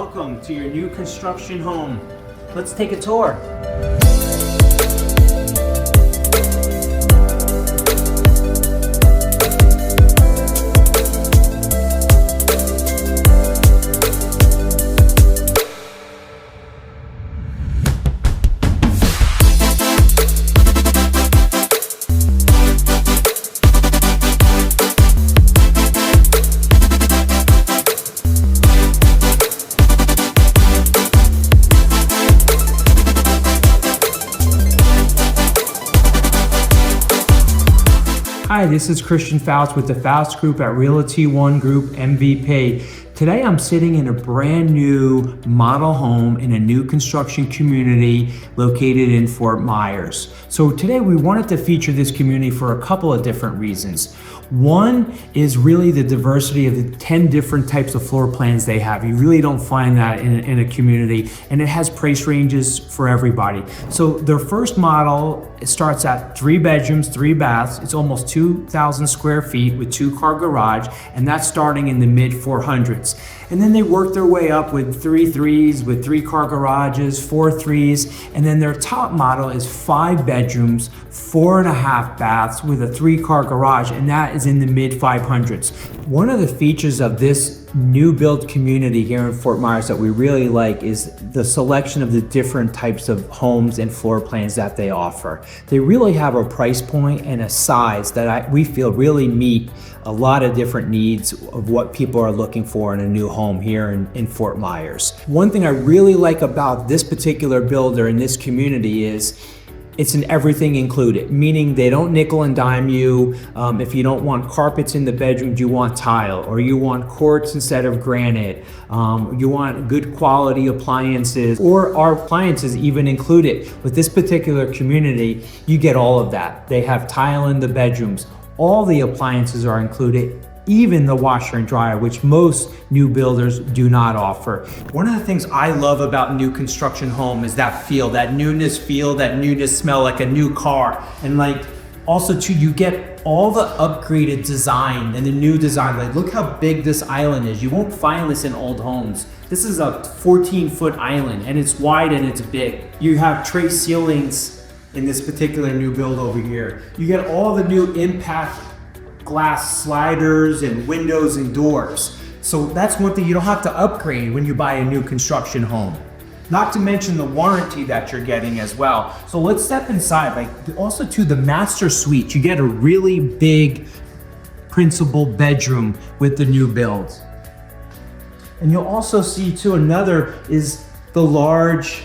Welcome to your new construction home. Let's take a tour. Hi, this is Christian Faust with the Faust Group at Realty One Group MVP. Today I'm sitting in a brand new model home in a new construction community located in Fort Myers. So today we wanted to feature this community for a couple of different reasons. One is really the diversity of the 10 different types of floor plans they have. You really don't find that in a community, and it has price ranges for everybody. So their first model starts at 3 bedrooms, 3 baths. It's almost 2,000 square feet with 2-car garage, and that's starting in the mid 400s. And then they work their way up with 3 threes, with 3-car garages, 4 threes, and then their top model is 5 bedrooms, 4.5 baths with a 3-car garage, and that is in the mid 500s. One of the features of this new build community here in Fort Myers that we really like is the selection of the different types of homes and floor plans that they offer. They really have a price point and a size that we feel really meet a lot of different needs of what people are looking for in a new home here in Fort Myers. One thing I really like about this particular builder in this community is it's an everything included, meaning they don't nickel and dime you. If you don't want carpets in the bedrooms, you want tile, or you want quartz instead of granite, you want good quality appliances, or our appliances even included. With this particular community, you get all of that. They have tile in the bedrooms. All the appliances are included, even the washer and dryer, which most new builders do not offer. One of the things I love about new construction home is that feel, that newness feel, that newness smell, like a new car. And like also too, you get all the upgraded design and the new design. Like look how big this island is. You won't find this in old homes. This is a 14-foot island, and it's wide and it's big. You have tray ceilings in this particular new build over here. You get all the new impact glass sliders and windows and doors. So that's one thing you don't have to upgrade when you buy a new construction home. Not to mention the warranty that you're getting as well. So let's step inside. Like also to the master suite, you get a really big principal bedroom with the new build. And you'll also see too, another is the large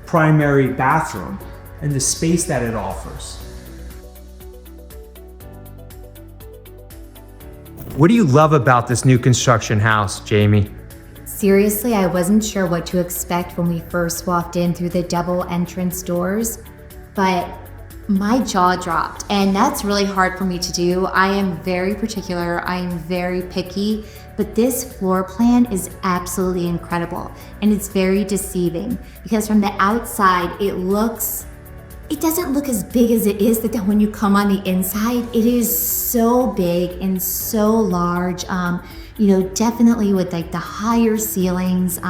primary bathroom and the space that it offers. What do you love about this new construction house, Jamie? Seriously, I wasn't sure what to expect when we first walked in through the double entrance doors, but my jaw dropped, and that's really hard for me to do. I am very particular, I am very picky, but this floor plan is absolutely incredible, and it's very deceiving because from the outside, it doesn't look as big as it is, that when you come on the inside, it is so big and so large, definitely with like the higher ceilings.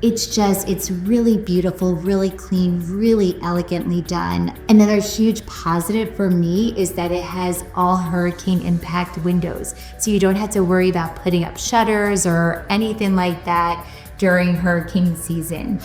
It's really beautiful, really clean, really elegantly done. Another huge positive for me is that it has all hurricane impact windows. So you don't have to worry about putting up shutters or anything like that during hurricane season.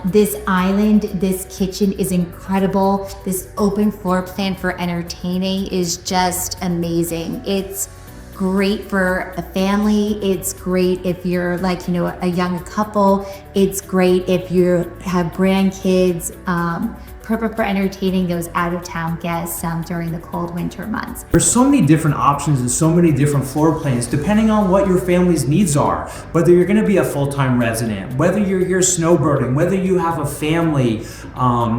This island, this kitchen is incredible. This open floor plan for entertaining is just amazing. It's great for a family. It's great if you're like, a young couple. It's great if you have grandkids. Perfect for entertaining those out-of-town guests during the cold winter months. There's so many different options and so many different floor plans depending on what your family's needs are. Whether you're going to be a full-time resident, whether you're here snowbirding, whether you have a family,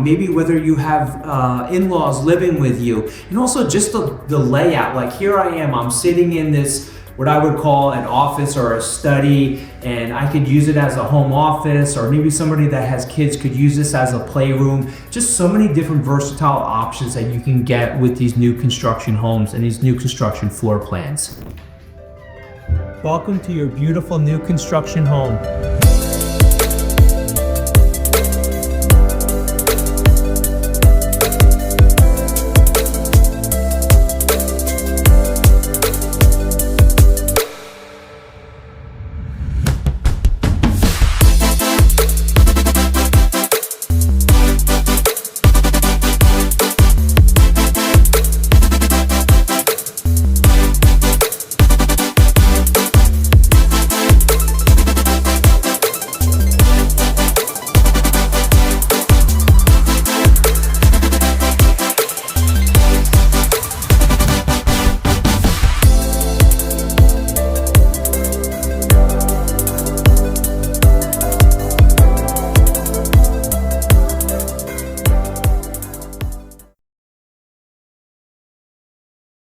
maybe whether you have in-laws living with you, and also just the layout. Like here I am, I'm sitting in this what I would call an office or a study, and I could use it as a home office, or maybe somebody that has kids could use this as a playroom. Just so many different versatile options that you can get with these new construction homes and these new construction floor plans. Welcome to your beautiful new construction home.